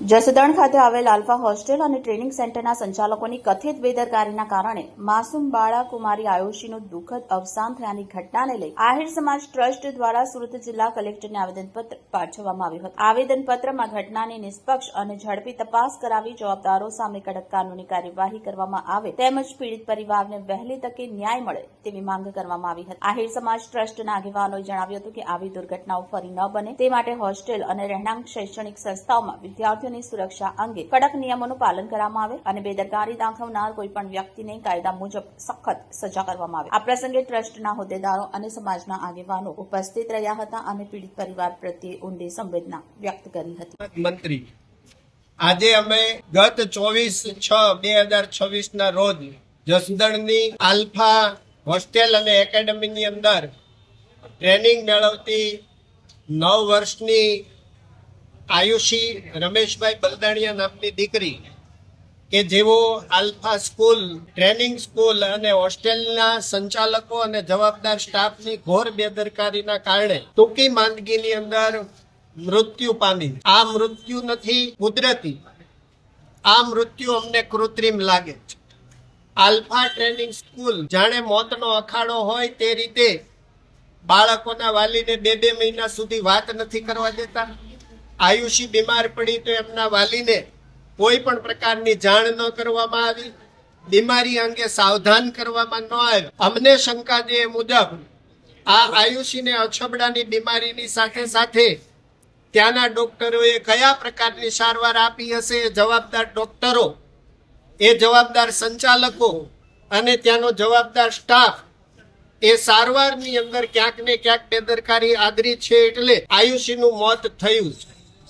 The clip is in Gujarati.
જસદણ ખાતે આવેલ આલ્ફા હોસ્ટેલ અને ટ્રેનિંગ સેન્ટરના સંચાલકોની કથિત બેદરકારીના કારણે માસૂમ બાળા કુમારી આયુષીનું દુઃખદ અવસાન થયાની ઘટનાને લઈ આહિર સમાજ ટ્રસ્ટ દ્વારા સુરત જિલ્લા કલેક્ટરને આવેદનપત્ર પાઠવવામાં આવ્યું હતું। આવેદનપત્રમાં ઘટનાની નિષ્પક્ષ અને ઝડપી તપાસ કરાવી જવાબદારો સામે કડક કાનૂની કાર્યવાહી કરવામાં આવે તેમજ પીડિત પરિવારને વહેલી તકે ન્યાય મળે તેવી માંગ કરવામાં આવી હતી। આહિર સમાજ ટ્રસ્ટના આગેવાનોએ જણાવ્યું હતું કે આવી દુર્ઘટનાઓ ફરી ન બને તે માટે હોસ્ટેલ અને રહેણાંક શૈક્ષણિક સંસ્થાઓમાં વિદ્યાર્થીઓની સુરક્ષા અંગે કડક નિયમોનું પાલન કરવામાં આવે અને બેદરકારી દાખવનાર કોઈપણ વ્યક્તિને કાયદા મુજબ સખત સજા કરવામાં આવે। આ પ્રસંગે ટ્રસ્ટના હોદ્દેદારો અને સમાજના આગેવાનો ઉપસ્થિત રહ્યા હતા અને પીડિત પરિવાર પ્રત્યે ઊંડી સંવેદના વ્યક્ત કરી હતી। મંત્રી આજે અમે ગત 24/6/2026 ના રોજ જસદણની આલ્ફા હોસ્ટેલ અને એકેડમીની અંદર ટ્રેનિંગ મેળવતી 9 વર્ષની આયુષી રમેશભાઈ બલદાણિયા નામની દીકરી કે જેઓ આલ્ફા સ્કૂલ, ટ્રેનિંગ સ્કૂલ અને હોસ્ટેલના સંચાલકો અને જવાબદાર સ્ટાફની ઘોર બેદરકારીના કારણે ટૂંકી માંદગીની અંદર મૃત્યુ પામી। આ મૃત્યુ નથી કુદરતી, આ મૃત્યુ અમને કૃત્રિમ લાગે છે। આલ્ફા ટ્રેનિંગ સ્કૂલ જાણે મોતનો અખાડો હોય તે રીતે બાળકોના વાલીને 2 મહિના સુધી વાત નથી કરવા દેતા। આયુષી બીમાર પડી તો એમના વાલીને કોઈ પણ પ્રકારની જાણ ન કરવામાં આવી, બીમારી અંગે સાવધાન કરવામાં ન આવ્યું। અમને શંકા છે એ મુજબ આ આયુષીને અછબડાની બીમારીની સાથે સાથે ત્યાંના ડોક્ટરોએ કયા પ્રકારની સારવાર આપી હશે, જવાબદાર ડોક્ટરો, એ જવાબદાર સંચાલકો અને ત્યાંનો જવાબદાર સ્ટાફ એ સારવારની અંદર ક્યાંક ને ક્યાંક બેદરકારી આદરી છે, એટલે આયુષીનું મોત થયું છે।